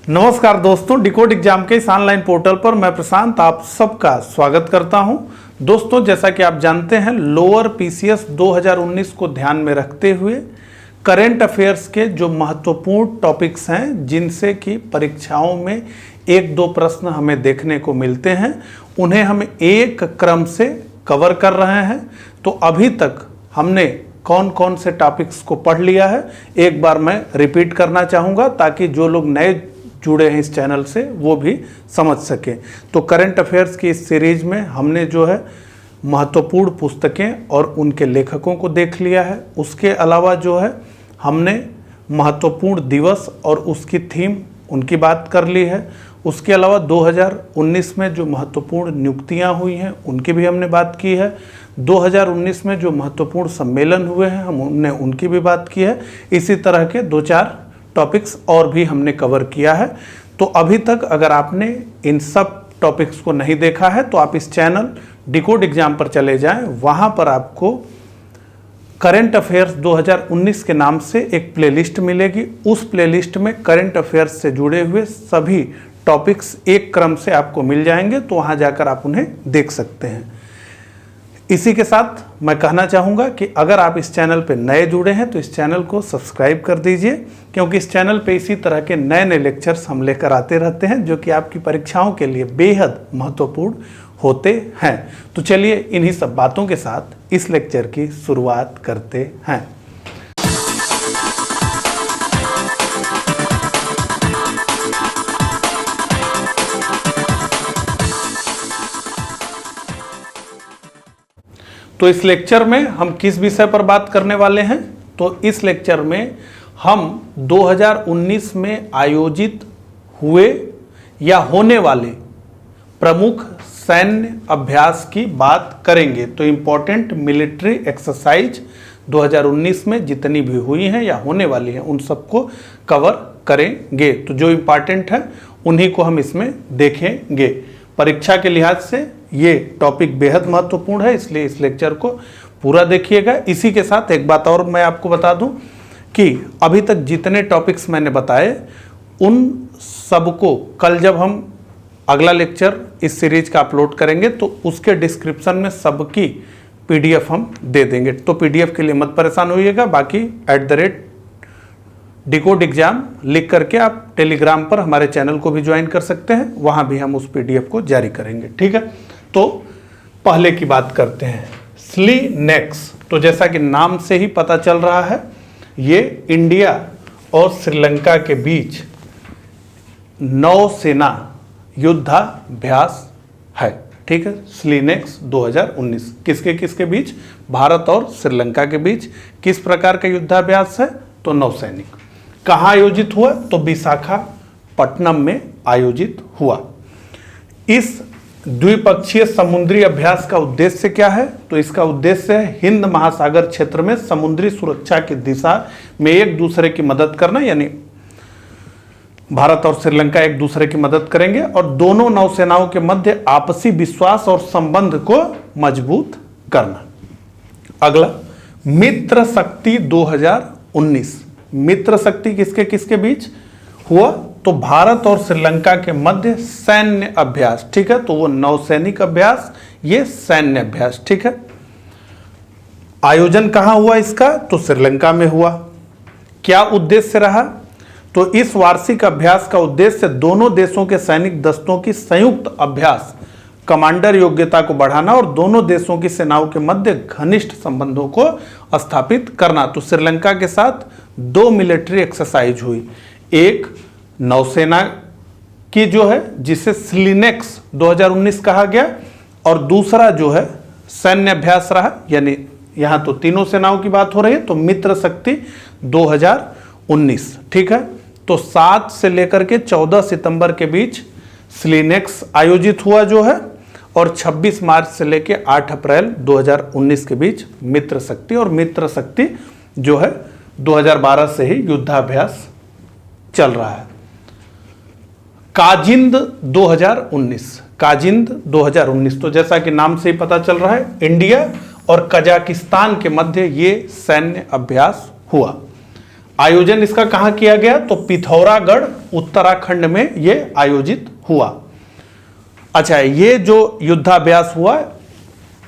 नमस्कार दोस्तों, decode exam के इस ऑनलाइन पोर्टल पर मैं प्रशांत आप सबका स्वागत करता हूं। दोस्तों, जैसा कि आप जानते हैं, लोअर पीसीएस 2019 को ध्यान में रखते हुए करंट अफेयर्स के जो महत्वपूर्ण टॉपिक्स हैं, जिनसे कि परीक्षाओं में एक दो प्रश्न हमें देखने को मिलते हैं, उन्हें हम एक क्रम से कवर कर रहे हैं। तो अभी तक हमने कौन कौन से टॉपिक्स को पढ़ लिया है, एक बार मैं रिपीट करना चाहूँगा ताकि जो लोग नए जुड़े हैं इस चैनल से वो भी समझ सकें। तो करंट अफेयर्स की इस सीरीज में हमने जो है महत्वपूर्ण पुस्तकें और उनके लेखकों को देख लिया है। उसके अलावा जो है हमने महत्वपूर्ण दिवस और उसकी थीम उनकी बात कर ली है। उसके अलावा 2019 में जो महत्वपूर्ण नियुक्तियां हुई हैं उनकी भी हमने बात की है। 2019 में जो महत्वपूर्ण सम्मेलन हुए हैं हमने उनकी भी बात की है। इसी तरह के दो चार टॉपिक्स और भी हमने कवर किया है। तो अभी तक अगर आपने इन सब टॉपिक्स को नहीं देखा है तो आप इस चैनल डिकोड एग्जाम पर चले जाएं। वहां पर आपको करंट अफेयर्स 2019 के नाम से एक प्लेलिस्ट मिलेगी। उस प्लेलिस्ट में करंट अफेयर्स से जुड़े हुए सभी टॉपिक्स एक क्रम से आपको मिल जाएंगे, तो वहां जाकर आप उन्हें देख सकते हैं। इसी के साथ मैं कहना चाहूँगा कि अगर आप इस चैनल पर नए जुड़े हैं तो इस चैनल को सब्सक्राइब कर दीजिए, क्योंकि इस चैनल पे इसी तरह के नए नए लेक्चर्स हम लेकर आते रहते हैं जो कि आपकी परीक्षाओं के लिए बेहद महत्वपूर्ण होते हैं। तो चलिए इन्हीं सब बातों के साथ इस लेक्चर की शुरुआत करते हैं। तो इस लेक्चर में हम किस विषय पर बात करने वाले हैं? तो इस लेक्चर में हम 2019 में आयोजित हुए या होने वाले प्रमुख सैन्य अभ्यास की बात करेंगे। तो इम्पोर्टेंट मिलिट्री एक्सरसाइज 2019 में जितनी भी हुई हैं या होने वाली हैं उन सबको कवर करेंगे। तो जो इम्पोर्टेंट है उन्हीं को हम इसमें देखेंगे। परीक्षा के लिहाज से ये टॉपिक बेहद महत्वपूर्ण है, इसलिए इस लेक्चर को पूरा देखिएगा। इसी के साथ एक बात और मैं आपको बता दूं कि अभी तक जितने टॉपिक्स मैंने बताए उन सबको कल जब हम अगला लेक्चर इस सीरीज का अपलोड करेंगे तो उसके डिस्क्रिप्शन में सबकी पीडीएफ हम दे देंगे। तो पीडीएफ के लिए मत परेशान होइएगा। बाकी @डिकोड एग्जाम लिख करके आप टेलीग्राम पर हमारे चैनल को भी ज्वाइन कर सकते हैं, वहां भी हम उस पीडीएफ को जारी करेंगे। ठीक है, तो पहले की बात करते हैं। स्लीनेक्स, तो जैसा कि नाम से ही पता चल रहा है ये इंडिया और श्रीलंका के बीच नौसेना युद्धाभ्यास है। ठीक है, स्लीनेक्स 2019 किसके किसके बीच? भारत और श्रीलंका के बीच। किस प्रकार का युद्धाभ्यास है? तो नौसैनिक। कहाँ आयोजित हुआ? तो विशाखापट्टनम में आयोजित हुआ। इस द्विपक्षीय समुद्री अभ्यास का उद्देश्य क्या है? तो इसका उद्देश्य है हिंद महासागर क्षेत्र में समुद्री सुरक्षा की दिशा में एक दूसरे की मदद करना, यानी भारत और श्रीलंका एक दूसरे की मदद करेंगे और दोनों नौसेनाओं के मध्य आपसी विश्वास और संबंध को मजबूत करना। अगला, मित्र शक्ति 2019। मित्र शक्ति किसके किसके बीच हुआ? तो भारत और श्रीलंका के मध्य सैन्य अभ्यास। ठीक है, तो वो नौसैनिक अभ्यास, ये सैन्य अभ्यास। ठीक है, आयोजन कहां हुआ इसका? तो श्रीलंका में हुआ। क्या उद्देश्य रहा? तो इस वार्षिक अभ्यास का उद्देश्य दोनों देशों के सैनिक दस्तों की संयुक्त अभ्यास, कमांडर योग्यता को बढ़ाना और दोनों देशों की सेनाओं के मध्य घनिष्ठ संबंधों को स्थापित करना। तो श्रीलंका के साथ दो मिलिट्री एक्सरसाइज हुई, एक नौसेना की जो है जिसे स्लीनेक्स 2019 कहा गया, और दूसरा जो है सैन्य अभ्यास रहा, यानी यहां तो तीनों सेनाओं की बात हो रही है, तो मित्र शक्ति 2019। ठीक है, तो 7 से लेकर के 14 सितंबर के बीच स्लीनेक्स आयोजित हुआ जो है, और 26 मार्च से लेकर 8 अप्रैल 2019 के बीच मित्र शक्ति। और मित्र शक्ति जो है 2012 से ही युद्धाभ्यास चल रहा है। काजिंद 2019, काजिंद 2019, तो जैसा कि नाम से ही पता चल रहा है इंडिया और कजाकिस्तान के मध्य ये सैन्य अभ्यास हुआ। आयोजन इसका कहां किया गया? तो पिथौरागढ़ उत्तराखंड में यह आयोजित हुआ। अच्छा, ये जो युद्धाभ्यास हुआ,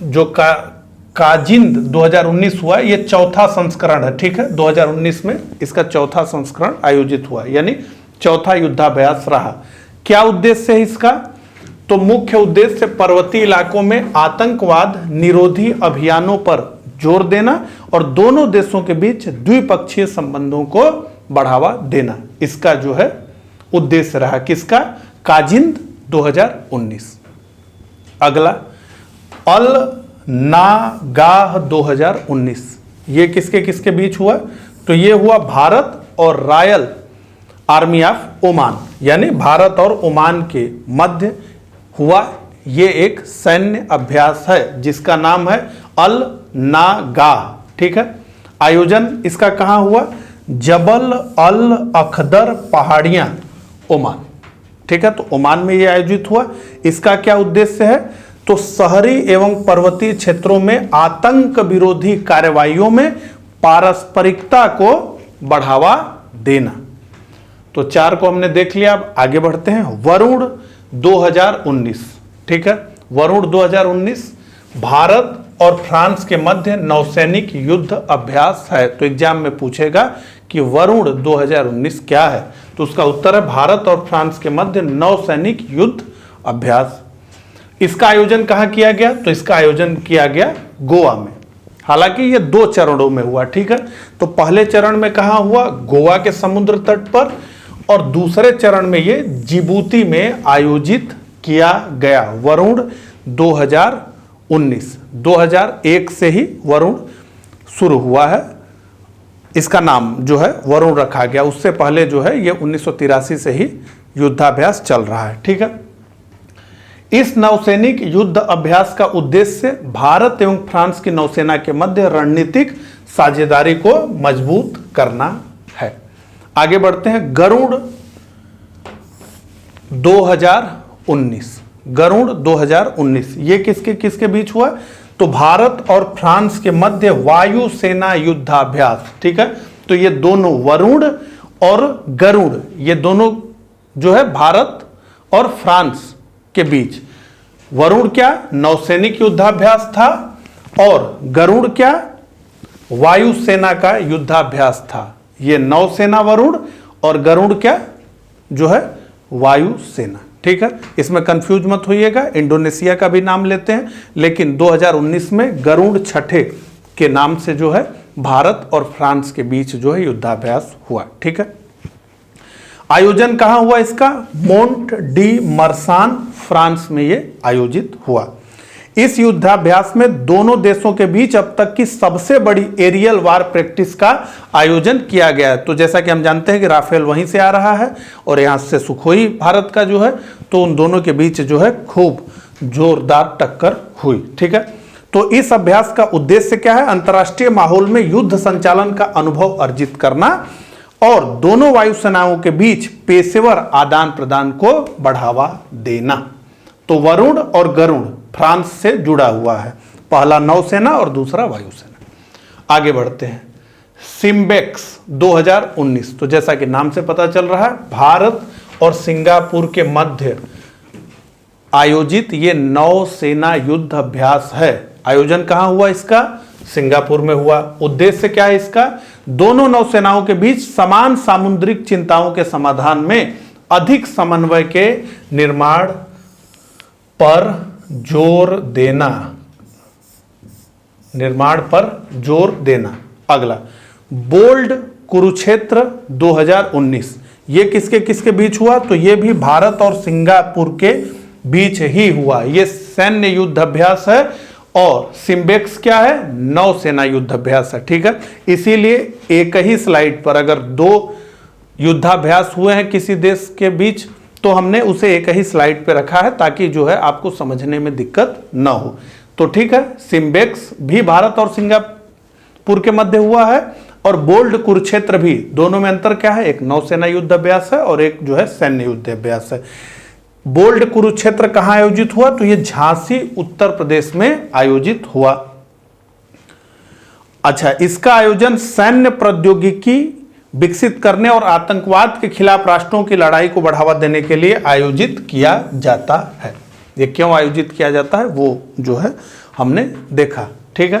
जो काजिंद 2019 हुआ, ये चौथा संस्करण है। ठीक है, 2019 में इसका चौथा संस्करण आयोजित हुआ, यानी चौथा युद्धाभ्यास रहा। क्या उद्देश्य है इसका? तो मुख्य उद्देश्य पर्वतीय इलाकों में आतंकवाद निरोधी अभियानों पर जोर देना और दोनों देशों के बीच द्विपक्षीय संबंधों को बढ़ावा देना, इसका जो है उद्देश्य रहा। किसका? काजिंद 2019। अगला अल नागाह 2019, ये किसके किसके बीच हुआ? तो ये हुआ भारत और रॉयल आर्मी ऑफ ओमान, यानी भारत और ओमान के मध्य हुआ। ये एक सैन्य अभ्यास है जिसका नाम है अल नागाह। ठीक है, आयोजन इसका कहां हुआ? जबल अल अखदर पहाड़ियां, ओमान। ठीक है, तो ओमान में यह आयोजित हुआ। इसका क्या उद्देश्य है? तो शहरी एवं पर्वतीय क्षेत्रों में आतंक विरोधी कार्रवाइयों में पारस्परिकता को बढ़ावा देना। तो 4 को हमने देख लिया, अब आगे बढ़ते हैं। वरुण 2019। ठीक है, वरुण 2019 भारत और फ्रांस के मध्य नौसैनिक युद्ध अभ्यास है। तो एग्जाम में पूछेगा कि वरुण 2019 क्या है, तो उसका उत्तर है भारत और फ्रांस के मध्य नौसैनिक युद्ध अभ्यास। इसका आयोजन कहां किया गया? तो इसका आयोजन किया गया गोवा में। हालांकि ये 2 चरणों में हुआ। ठीक है, तो पहले चरण में कहां हुआ? गोवा के समुद्र तट पर, और दूसरे चरण में ये जिबूती में आयोजित किया गया। वरुण 2019, 2001 से ही वरुण शुरू हुआ है, इसका नाम जो है वरुण रखा गया। उससे पहले जो है ये 1983 से ही युद्धाभ्यास चल रहा है। ठीक है, इस नौसैनिक युद्ध अभ्यास का उद्देश्य भारत एवं फ्रांस की नौसेना के मध्य रणनीतिक साझेदारी को मजबूत करना है। आगे बढ़ते हैं। गरुड़ 2019, गरुड़ 2019 ये किसके किसके बीच हुआ? तो भारत और फ्रांस के मध्य वायुसेना युद्धाभ्यास। ठीक है, तो ये दोनों वरुण और गरुड़, ये दोनों जो है भारत और फ्रांस के बीच। वरुण क्या? नौसैनिक युद्धाभ्यास था, और गरुड़ क्या? वायुसेना का युद्धाभ्यास था। ये नौसेना वरुण और गरुड़ क्या जो है? वायुसेना। ठीक है, इसमें कंफ्यूज मत होइएगा, इंडोनेशिया का भी नाम लेते हैं, लेकिन 2019 में गरुड़ छठे के नाम से जो है भारत और फ्रांस के बीच जो है युद्धाभ्यास हुआ। ठीक है, आयोजन कहां हुआ इसका? मोंट डी मरसान, फ्रांस में ये आयोजित हुआ। इस युद्धाभ्यास में दोनों देशों के बीच अब तक की सबसे बड़ी एरियल वार प्रैक्टिस का आयोजन किया गया है। तो जैसा कि हम जानते हैं कि राफेल वहीं से आ रहा है और यहां से सुखोई भारत का जो है, तो उन दोनों के बीच जो है खूब जोरदार टक्कर हुई। ठीक है, तो इस अभ्यास का उद्देश्य क्या है? अंतर्राष्ट्रीय माहौल में युद्ध संचालन का अनुभव अर्जित करना और दोनों वायुसेनाओं के बीच पेशेवर आदान प्रदान को बढ़ावा देना। तो वरुण और गरुड़ फ्रांस से जुड़ा हुआ है, पहला नौसेना और दूसरा वायुसेना। आगे बढ़ते हैं। सिम्बेक्स 2019, तो जैसा कि नाम से पता चल रहा है भारत और सिंगापुर के मध्य आयोजित ये नौसेना युद्ध अभ्यास है। आयोजन कहां हुआ इसका? सिंगापुर में हुआ। उद्देश्य क्या है इसका? दोनों नौसेनाओं के बीच समान सामुद्रिक चिंताओं के समाधान में अधिक समन्वय के निर्माण पर जोर देना, निर्माण पर जोर देना। अगला बोल्ड कुरुक्षेत्र 2019, ये किसके किसके बीच हुआ? तो ये भी भारत और सिंगापुर के बीच ही हुआ। ये सैन्य युद्ध अभ्यास है और सिम्बेक्स क्या है? नौसेना युद्ध अभ्यास है। ठीक है, इसीलिए एक ही स्लाइड पर अगर 2 युद्धाभ्यास हुए हैं किसी देश के बीच तो हमने उसे एक ही स्लाइड पे रखा है ताकि जो है आपको समझने में दिक्कत ना हो। तो ठीक है, सिम्बेक्स भी भारत और सिंगापुर के मध्य हुआ है और बोल्ड कुरुक्षेत्र भी। दोनों में अंतर क्या है? एक नौसेना युद्ध अभ्यास है और एक जो है सैन्य युद्ध अभ्यास है। बोल्ड कुरुक्षेत्र कहां आयोजित हुआ? तो यह झांसी उत्तर प्रदेश में आयोजित हुआ। अच्छा, इसका आयोजन सैन्य प्रौद्योगिकी विकसित करने और आतंकवाद के खिलाफ राष्ट्रों की लड़ाई को बढ़ावा देने के लिए आयोजित किया जाता है। ये क्यों आयोजित किया जाता है वो जो है हमने देखा। ठीक है,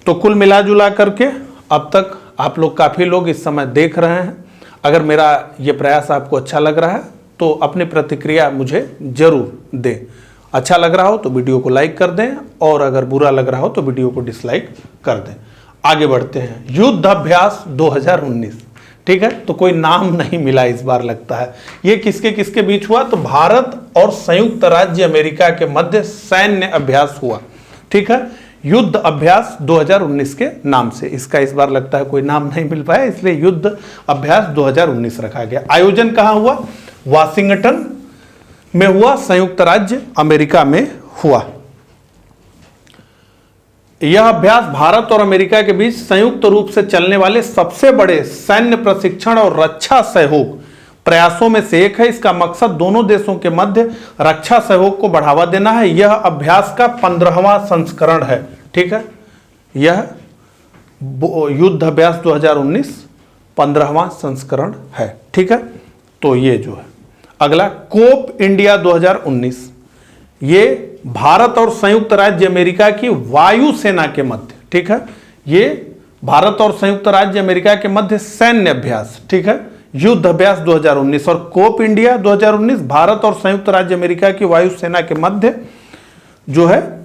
तो कुल मिला जुला करके अब तक आप लोग काफ़ी लोग इस समय देख रहे हैं। अगर मेरा ये प्रयास आपको अच्छा लग रहा है तो अपनी प्रतिक्रिया मुझे जरूर दें। अच्छा लग रहा हो तो वीडियो को लाइक कर दें और अगर बुरा लग रहा हो तो वीडियो को डिसलाइक कर दें। आगे बढ़ते हैं, युद्ध अभ्यास 2019। ठीक है, तो कोई नाम नहीं मिला इस बार लगता है। ये किसके किसके बीच हुआ? तो भारत और संयुक्त राज्य अमेरिका के मध्य सैन्य अभ्यास हुआ। ठीक है, युद्ध अभ्यास 2019 के नाम से। इसका इस बार लगता है कोई नाम नहीं मिल पाया, इसलिए युद्ध अभ्यास 2019 रखा गया। आयोजन कहां हुआ? वाशिंगटन में हुआ, संयुक्त राज्य अमेरिका में हुआ। यह अभ्यास भारत और अमेरिका के बीच संयुक्त रूप से चलने वाले सबसे बड़े सैन्य प्रशिक्षण और रक्षा सहयोग प्रयासों में से एक है। इसका मकसद दोनों देशों के मध्य रक्षा सहयोग को बढ़ावा देना है। यह अभ्यास का 15वां संस्करण है। ठीक है, यह युद्ध अभ्यास 2019 15वां संस्करण है। ठीक है, तो ये जो है अगला कोप इंडिया 2019, ये भारत और संयुक्त राज्य अमेरिका की वायुसेना के मध्य। ठीक है, ये भारत और संयुक्त राज्य अमेरिका के मध्य सैन्य अभ्यास। ठीक है, युद्ध अभ्यास 2019 और कोप इंडिया 2019 भारत और संयुक्त राज्य अमेरिका की वायुसेना के मध्य जो है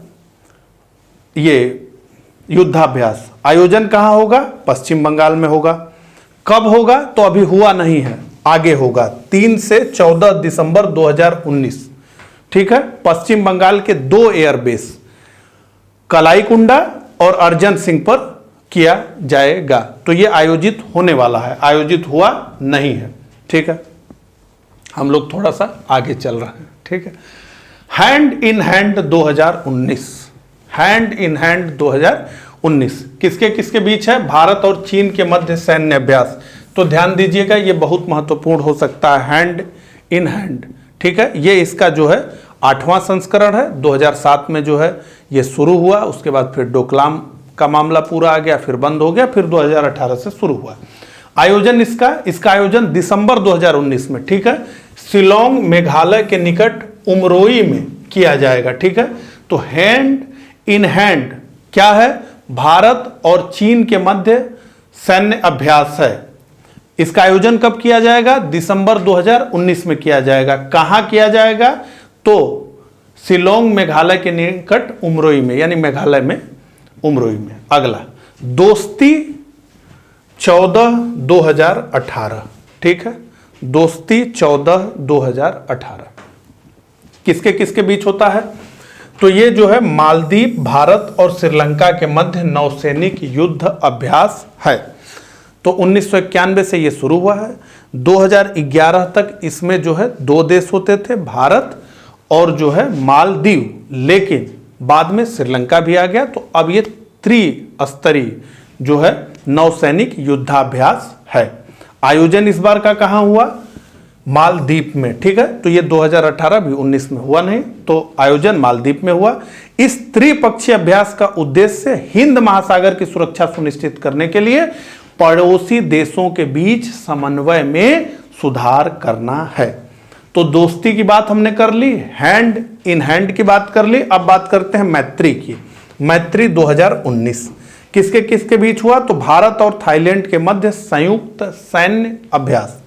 ये युद्धाभ्यास। आयोजन कहां होगा? पश्चिम बंगाल में होगा। कब होगा? तो अभी हुआ नहीं है, आगे होगा 3 से 14 दिसंबर 2019। ठीक है, पश्चिम बंगाल के 2 एयरबेस कलाईकुंडा और अर्जन सिंह पर किया जाएगा। तो ये आयोजित होने वाला है, आयोजित हुआ नहीं है। ठीक है, हम लोग थोड़ा सा आगे चल रहे हैं। ठीक है, hand in hand 2019, hand in hand 2019 किसके किसके बीच है? भारत और चीन के मध्य सैन्य अभ्यास। तो ध्यान दीजिएगा, ये बहुत महत्वपूर्ण हो सकता है, हैंड इन हैंड। ठीक है, ये इसका जो है 8वां संस्करण है। 2007 में जो है ये शुरू हुआ, उसके बाद फिर डोकलाम का मामला पूरा आ गया, फिर बंद हो गया, फिर 2018 से शुरू हुआ। आयोजन इसका आयोजन दिसंबर 2019 में, ठीक है, शिलोंग मेघालय के निकट उमरोई में किया जाएगा। ठीक है, तो हैंड इन हैंड क्या है? भारत और चीन के मध्य सैन्य अभ्यास है। इसका आयोजन कब किया जाएगा? दिसंबर 2019 में किया जाएगा। कहां किया जाएगा? तो शिलोंग मेघालय के निकट उमरोई में, यानी मेघालय में उमरोई में। अगला दोस्ती 14/2018। ठीक है, दोस्ती 14/2018 किसके किसके बीच होता है? तो ये जो है मालदीव, भारत और श्रीलंका के मध्य नौसैनिक युद्ध अभ्यास है। तो 1991 से ये शुरू हुआ है। 2011 तक इसमें जो है 2 देश होते थे, भारत और जो है मालदीव, लेकिन बाद में श्रीलंका भी आ गया। तो अब ये त्रिस्तरीय जो है नौसैनिक युद्धाभ्यास है। आयोजन इस बार का कहां हुआ? मालदीव में। ठीक है, तो ये 2018 भी 19 में हुआ नहीं, तो आयोजन मालदीव में हुआ। इस त्रिपक्षीय अभ्यास का उद्देश्य हिंद महासागर की सुरक्षा सुनिश्चित करने के लिए पड़ोसी देशों के बीच समन्वय में सुधार करना है। तो दोस्ती की बात हमने कर ली, हैंड इन हैंड की बात कर ली। अब बात करते हैं मैत्री की। मैत्री 2019 किसके किसके बीच हुआ? तो भारत और थाईलैंड के मध्य संयुक्त सैन्य अभ्यास।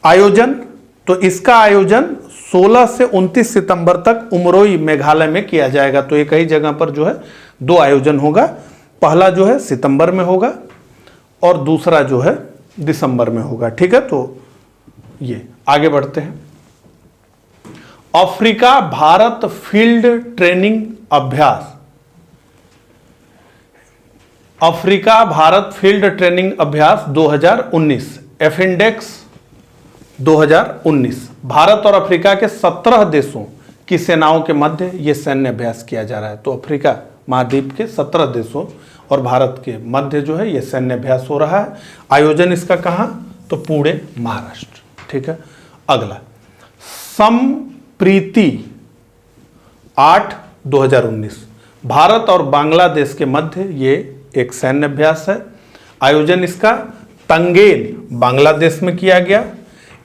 आयोजन, तो इसका आयोजन 16 से 29 सितंबर तक उमरोई मेघालय में किया जाएगा। तो एक ही जगह पर जो है 2 आयोजन होगा। पहला जो है सितंबर में होगा और दूसरा जो है दिसंबर में होगा। ठीक है, तो ये आगे बढ़ते हैं। अफ्रीका भारत फील्ड ट्रेनिंग अभ्यास। अफ्रीका भारत फील्ड ट्रेनिंग अभ्यास 2019, एफिंडेक्स 2019। भारत और अफ्रीका के 17 देशों की सेनाओं के मध्य यह सैन्य अभ्यास किया जा रहा है। तो अफ्रीका महाद्वीप के 17 देशों और भारत के मध्य जो है यह सैन्य अभ्यास हो रहा है। आयोजन इसका कहां? तो पुणे महाराष्ट्र। ठीक है, अगला संप्रीति 8/2019 भारत और बांग्लादेश के मध्य ये एक सैन्य अभ्यास है। आयोजन इसका तंगेल बांग्लादेश में किया गया।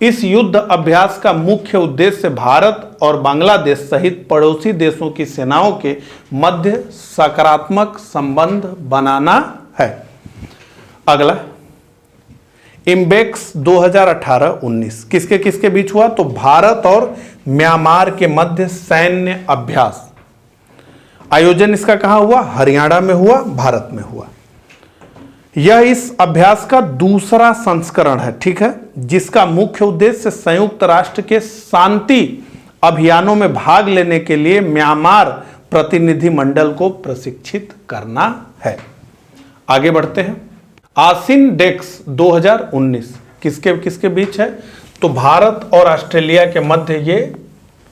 इस युद्ध अभ्यास का मुख्य उद्देश्य भारत और बांग्लादेश सहित पड़ोसी देशों की सेनाओं के मध्य सकारात्मक संबंध बनाना है। अगला, इम्बेक्स 2018-19 किसके किसके बीच हुआ? तो भारत और म्यांमार के मध्य सैन्य अभ्यास। आयोजन इसका कहां हुआ? हरियाणा में हुआ, भारत में हुआ। यह इस अभ्यास का दूसरा संस्करण है, ठीक है, जिसका मुख्य उद्देश्य संयुक्त राष्ट्र के शांति अभियानों में भाग लेने के लिए म्यांमार प्रतिनिधिमंडल को प्रशिक्षित करना है। आगे बढ़ते हैं। आसिन डेक्स 2019 किसके किसके बीच है? तो भारत और ऑस्ट्रेलिया के मध्य ये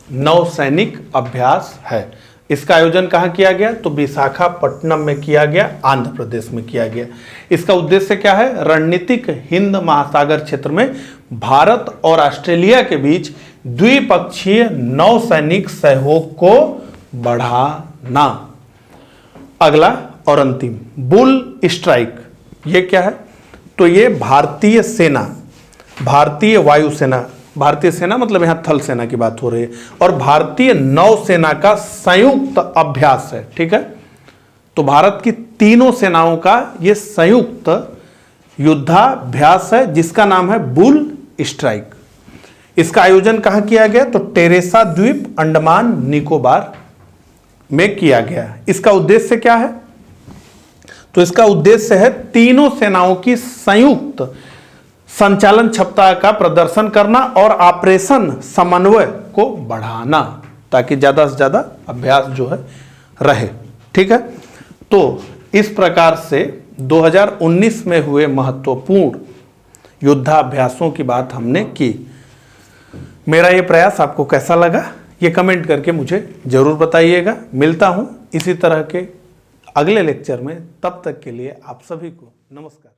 नौसैनिक अभ्यास है। इसका आयोजन कहां किया गया? तो विशाखापट्टनम में किया गया, आंध्र प्रदेश में किया गया। इसका उद्देश्य क्या है? रणनीतिक हिंद महासागर क्षेत्र में भारत और ऑस्ट्रेलिया के बीच द्विपक्षीय नौसैनिक सहयोग को बढ़ाना। अगला और अंतिम, बुल स्ट्राइक, ये क्या है? तो ये भारतीय सेना, भारतीय वायुसेना, भारतीय सेना मतलब यहां थल सेना की बात हो रही है, और भारतीय नौसेना का संयुक्त अभ्यास है, ठीक है। तो भारत की तीनों सेनाओं का यह संयुक्त युद्धाभ्यास है जिसका नाम है बुल स्ट्राइक। इसका आयोजन कहां किया गया? तो टेरेसा द्वीप, अंडमान निकोबार में किया गया। इसका उद्देश्य क्या है? तो इसका उद्देश्य है तीनों सेनाओं की संयुक्त संचालन क्षमता का प्रदर्शन करना और ऑपरेशन समन्वय को बढ़ाना, ताकि ज्यादा से ज्यादा अभ्यास जो है रहे, ठीक है। तो इस प्रकार से 2019 में हुए महत्वपूर्ण युद्धाभ्यासों की बात हमने की। मेरा ये प्रयास आपको कैसा लगा ये कमेंट करके मुझे जरूर बताइएगा। मिलता हूं इसी तरह के अगले लेक्चर में, तब तक के लिए आप सभी को नमस्कार।